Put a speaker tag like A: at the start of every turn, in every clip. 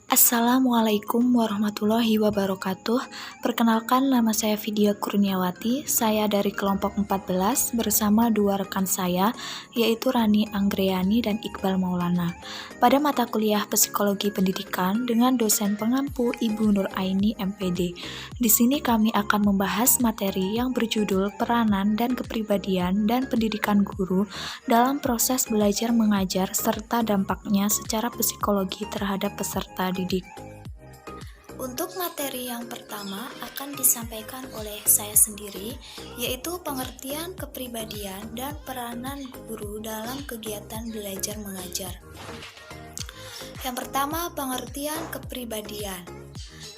A: Assalamualaikum warahmatullahi wabarakatuh. Perkenalkan, nama saya Vidya Kurniawati. Saya dari kelompok 14 bersama dua rekan saya, yaitu Rani Anggriani dan Iqbal Maulana. Pada mata kuliah Psikologi Pendidikan dengan dosen pengampu Ibu Nur Aini MPD. Di sini kami akan membahas materi yang berjudul Peranan dan Kepribadian dan Pendidikan Guru dalam proses belajar mengajar serta dampaknya secara psikologi terhadap peserta didik. Untuk materi yang pertama akan disampaikan oleh saya sendiri, yaitu pengertian kepribadian dan peranan guru dalam kegiatan belajar mengajar. Yang pertama, pengertian kepribadian.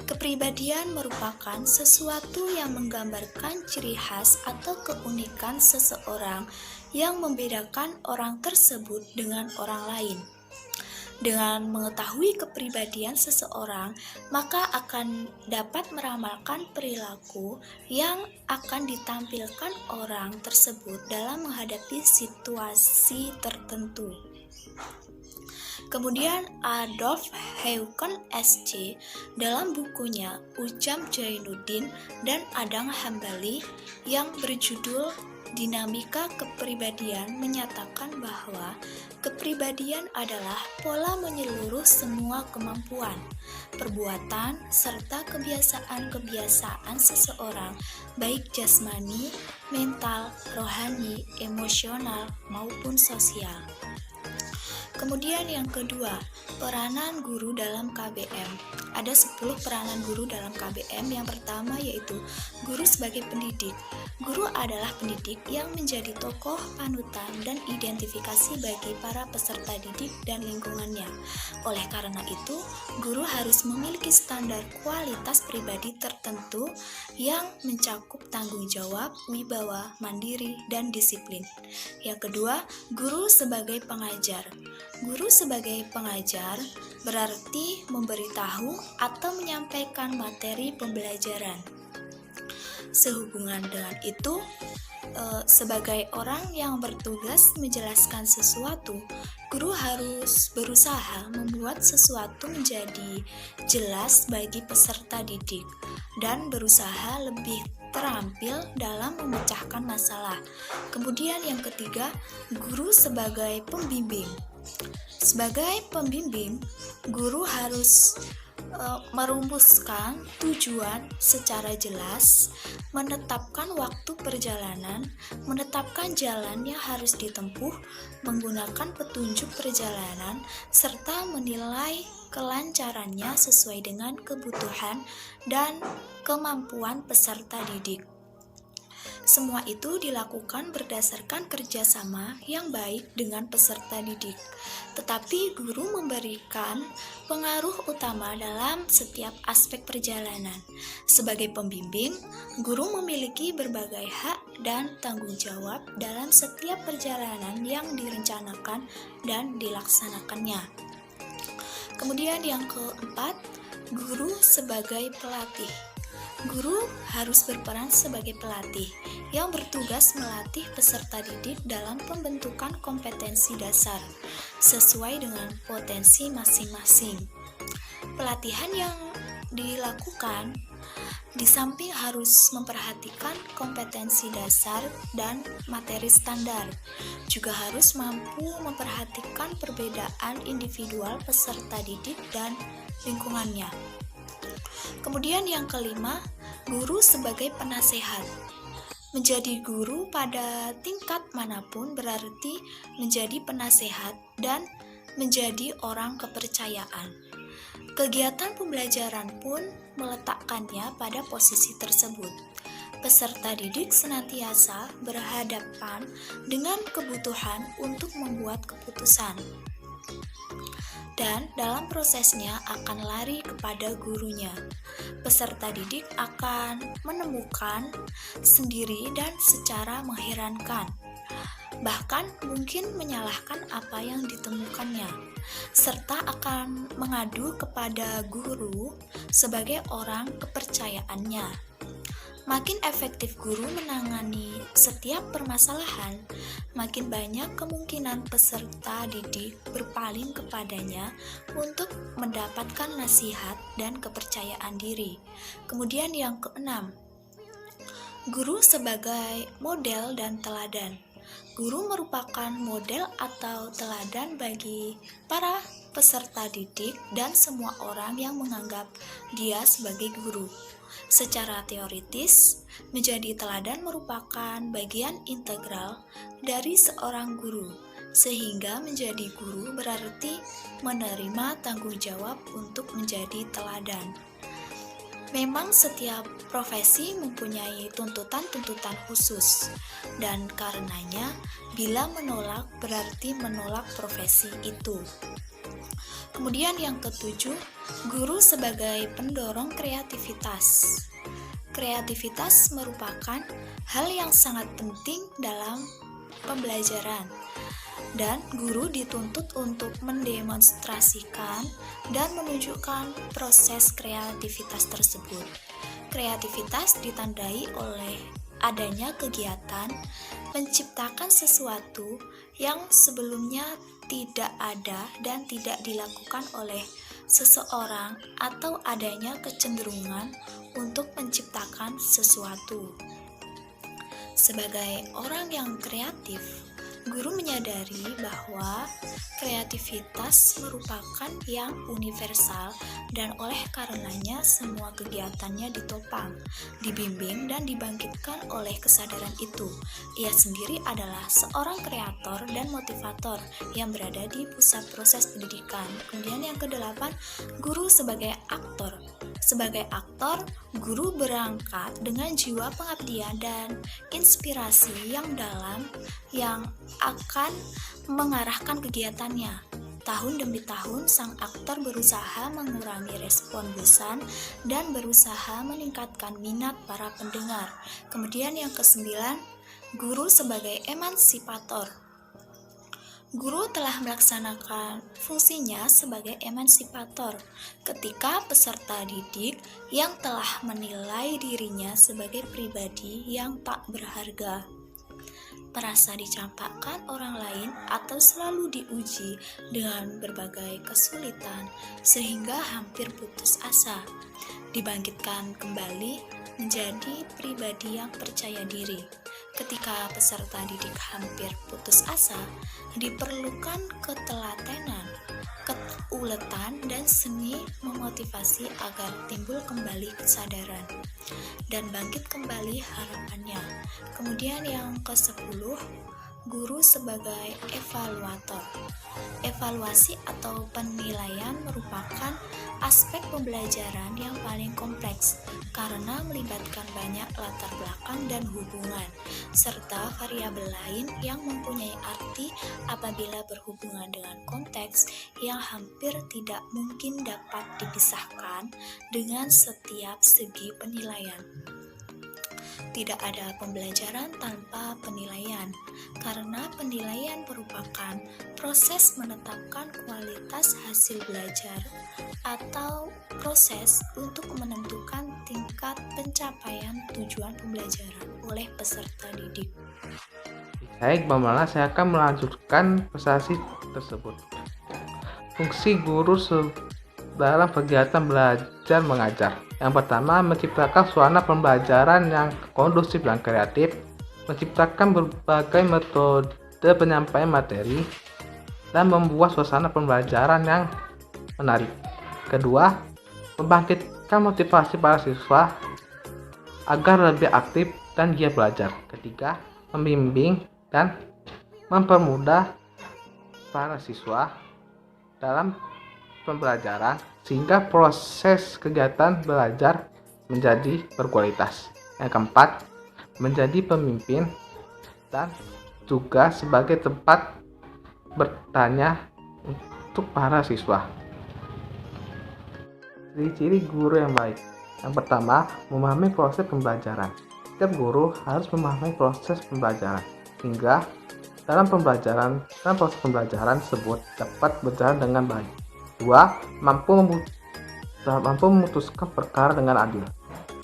A: Kepribadian merupakan sesuatu yang menggambarkan ciri khas atau keunikan seseorang yang membedakan orang tersebut dengan orang lain. Dengan mengetahui kepribadian seseorang, maka akan dapat meramalkan perilaku yang akan ditampilkan orang tersebut dalam menghadapi situasi tertentu. Kemudian Adolf Heuken SC dalam bukunya Ujam Jainuddin dan Adang Hambali yang berjudul Dinamika Kepribadian menyatakan bahwa kepribadian adalah pola menyeluruh semua kemampuan, perbuatan, serta kebiasaan-kebiasaan seseorang, baik jasmani, mental, rohani, emosional, maupun sosial. Kemudian yang kedua, peranan guru dalam KBM. Ada 10 peranan guru dalam KBM. Yang pertama yaitu guru sebagai pendidik. Guru adalah pendidik yang menjadi tokoh panutan dan identifikasi bagi para peserta didik dan lingkungannya. Oleh karena itu, guru harus memiliki standar kualitas pribadi tertentu yang mencakup tanggung jawab, wibawa, mandiri, dan disiplin. Yang kedua, guru sebagai pengajar. Guru sebagai pengajar berarti memberitahu atau menyampaikan materi pembelajaran. Sehubungan dengan itu, sebagai orang yang bertugas menjelaskan sesuatu, guru harus berusaha membuat sesuatu menjadi jelas bagi peserta didik dan berusaha lebih terampil dalam memecahkan masalah. Kemudian yang ketiga, guru sebagai pembimbing. Sebagai pembimbing, guru harus merumuskan tujuan secara jelas, menetapkan waktu perjalanan, menetapkan jalan yang harus ditempuh, menggunakan petunjuk perjalanan, serta menilai kelancarannya sesuai dengan kebutuhan dan kemampuan peserta didik. Semua itu dilakukan berdasarkan kerjasama yang baik dengan peserta didik. Tetapi guru memberikan pengaruh utama dalam setiap aspek perjalanan. Sebagai pembimbing, guru memiliki berbagai hak dan tanggung jawab dalam setiap perjalanan yang direncanakan dan dilaksanakannya. Kemudian yang keempat, guru sebagai pelatih. Guru harus berperan sebagai pelatih yang bertugas melatih peserta didik dalam pembentukan kompetensi dasar sesuai dengan potensi masing-masing. Pelatihan yang dilakukan di samping harus memperhatikan kompetensi dasar dan materi standar, juga harus mampu memperhatikan perbedaan individual peserta didik dan lingkungannya. Kemudian yang kelima, guru sebagai penasehat. Menjadi guru pada tingkat manapun berarti menjadi penasehat dan menjadi orang kepercayaan. Kegiatan pembelajaran pun meletakkannya pada posisi tersebut. Peserta didik senantiasa berhadapan dengan kebutuhan untuk membuat keputusan. Dan dalam prosesnya akan lari kepada gurunya. Peserta didik akan menemukan sendiri dan secara mengherankan, bahkan mungkin menyalahkan apa yang ditemukannya, serta akan mengadu kepada guru sebagai orang kepercayaannya. Makin efektif guru menangani setiap permasalahan, makin banyak kemungkinan peserta didik berpaling kepadanya untuk mendapatkan nasihat dan kepercayaan diri. Kemudian yang keenam, guru sebagai model dan teladan. Guru merupakan model atau teladan bagi para peserta didik dan semua orang yang menganggap dia sebagai guru. Secara teoritis, menjadi teladan merupakan bagian integral dari seorang guru, sehingga menjadi guru berarti menerima tanggung jawab untuk menjadi teladan. Memang setiap profesi mempunyai tuntutan-tuntutan khusus, dan karenanya bila menolak berarti menolak profesi itu. Kemudian yang ketujuh, guru sebagai pendorong kreativitas. Kreativitas merupakan hal yang sangat penting dalam pembelajaran, dan guru dituntut untuk mendemonstrasikan dan menunjukkan proses kreativitas tersebut. Kreativitas ditandai oleh adanya kegiatan menciptakan sesuatu yang sebelumnya tidak ada dan tidak dilakukan oleh seseorang, atau adanya kecenderungan untuk menciptakan sesuatu. Sebagai orang yang kreatif, guru menyadari bahwa kreativitas merupakan yang universal, dan oleh karenanya semua kegiatannya ditopang, dibimbing, dan dibangkitkan oleh kesadaran itu. Ia sendiri adalah seorang kreator dan motivator yang berada di pusat proses pendidikan. Kemudian yang kedelapan, guru sebagai aktor. Sebagai aktor, guru berangkat dengan jiwa pengabdian dan inspirasi yang dalam yang akan mengarahkan kegiatannya. Tahun demi tahun, sang aktor berusaha mengurangi respon bosan dan berusaha meningkatkan minat para pendengar. Kemudian yang kesembilan, guru sebagai emansipator. Guru telah melaksanakan fungsinya sebagai emansipator ketika peserta didik yang telah menilai dirinya sebagai pribadi yang tak berharga, merasa dicampakkan orang lain, atau selalu diuji dengan berbagai kesulitan sehingga hampir putus asa, dibangkitkan kembali menjadi pribadi yang percaya diri. Ketika peserta didik hampir putus asa, diperlukan ketelatenan, keuletan, dan seni memotivasi agar timbul kembali kesadaran dan bangkit kembali harapannya. Kemudian yang ke-10, guru sebagai evaluator. Evaluasi atau penilaian merupakan aspek pembelajaran yang paling kompleks karena melibatkan banyak latar belakang dan hubungan, serta variabel lain yang mempunyai arti apabila berhubungan dengan konteks yang hampir tidak mungkin dapat dipisahkan dengan setiap segi penilaian. Tidak ada pembelajaran tanpa penilaian, karena penilaian merupakan proses menetapkan kualitas hasil belajar atau proses untuk menentukan tingkat pencapaian tujuan pembelajaran oleh peserta didik.
B: Baik, saya akan melanjutkan presentasi tersebut. Fungsi guru dalam kegiatan belajar mengajar. Yang pertama, menciptakan suasana pembelajaran yang kondusif dan kreatif, menciptakan berbagai metode penyampaian materi, dan membuat suasana pembelajaran yang menarik. Kedua, membangkitkan motivasi para siswa agar lebih aktif dan giat belajar. Ketiga, membimbing dan mempermudah para siswa dalam pembelajaran sehingga proses kegiatan belajar menjadi berkualitas. Yang keempat, menjadi pemimpin dan juga sebagai tempat bertanya untuk para siswa. Ciri-ciri guru yang baik. Yang pertama, memahami proses pembelajaran. Setiap guru harus memahami proses pembelajaran sehingga dalam proses pembelajaran tersebut dapat berjalan dengan baik. 2. Mampu memutuskan perkara dengan adil.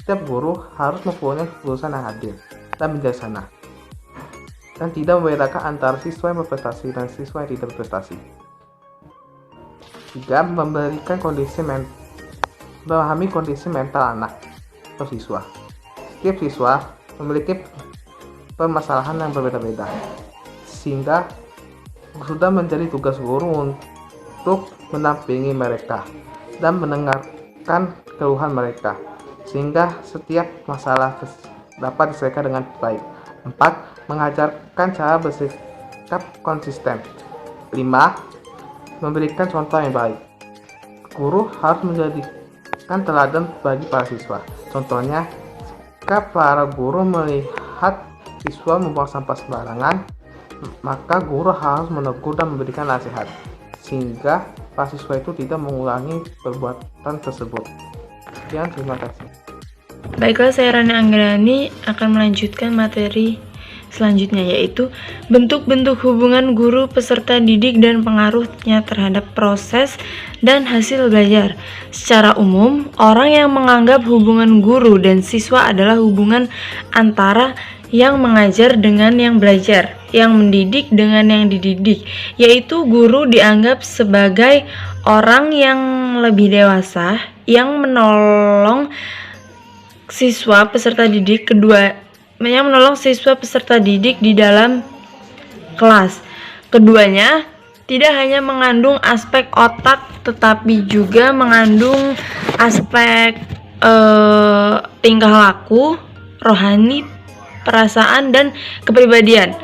B: Setiap guru harus mempunyai keputusan yang adil dan bijaksana, dan tidak membedakan antara siswa yang berprestasi dan siswa yang tidak berprestasi. 3. Memahami kondisi mental anak atau siswa. Setiap siswa memiliki permasalahan yang berbeda-beda, sehingga sudah menjadi tugas guru untuk mendampingi mereka dan mendengarkan keluhan mereka, sehingga setiap masalah dapat diselesaikan dengan baik. 4. Mengajarkan cara bersikap konsisten. 5. Memberikan contoh yang baik. Guru harus menjadikan teladan bagi para siswa. Contohnya, jika para guru melihat siswa membuang sampah sembarangan, maka guru harus menegur dan memberikan nasihat, sehingga para siswa itu tidak mengulangi perbuatan tersebut. Sekian, terima kasih.
C: Baiklah, saya Rani Anggreni akan melanjutkan materi selanjutnya, yaitu bentuk-bentuk hubungan guru, peserta didik, dan pengaruhnya terhadap proses dan hasil belajar. Secara umum, orang yang menganggap hubungan guru dan siswa adalah hubungan antara yang mengajar dengan yang belajar, yang mendidik dengan yang dididik, yaitu guru dianggap sebagai orang yang lebih dewasa yang menolong siswa peserta didik di dalam kelas. Keduanya tidak hanya mengandung aspek otak, tetapi juga mengandung aspek tingkah laku, rohani, perasaan, dan kepribadian.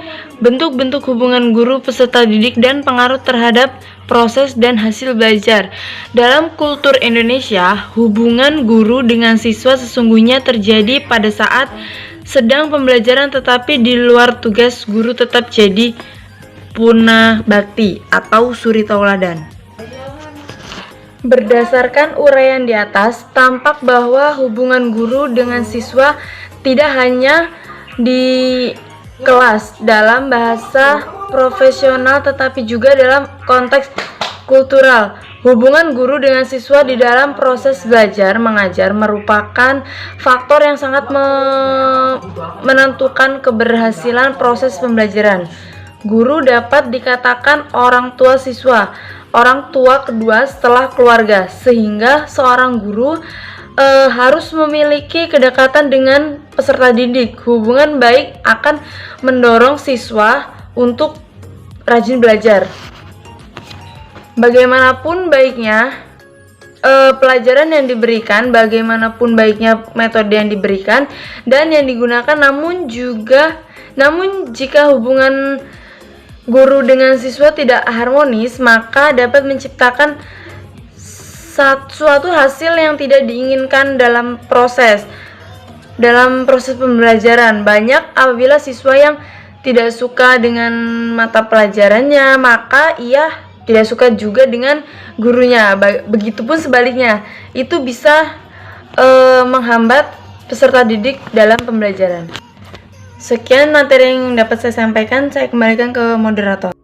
C: Bentuk-bentuk hubungan guru, peserta didik, dan pengaruh terhadap proses dan hasil belajar. Dalam kultur Indonesia, hubungan guru dengan siswa sesungguhnya terjadi pada saat sedang pembelajaran, tetapi di luar tugas guru tetap jadi puna bakti atau suri tauladan. Berdasarkan uraian di atas, tampak bahwa hubungan guru dengan siswa tidak hanya di kelas dalam bahasa profesional, tetapi juga dalam konteks kultural. Hubungan guru dengan siswa di dalam proses belajar mengajar merupakan faktor yang sangat menentukan keberhasilan proses pembelajaran. Guru dapat dikatakan orang tua siswa, orang tua kedua setelah keluarga, sehingga seorang guru harus memiliki kedekatan dengan peserta didik. Hubungan baik akan mendorong siswa untuk rajin belajar. Bagaimanapun baiknya pelajaran yang diberikan, bagaimanapun baiknya metode yang diberikan dan yang digunakan, namun jika hubungan guru dengan siswa tidak harmonis, maka dapat menciptakan suatu hasil yang tidak diinginkan dalam proses pembelajaran. Banyak apabila siswa yang tidak suka dengan mata pelajarannya, maka ia tidak suka juga dengan gurunya. Begitupun sebaliknya, itu bisa menghambat peserta didik dalam pembelajaran. Sekian materi yang dapat saya sampaikan, saya kembalikan ke moderator.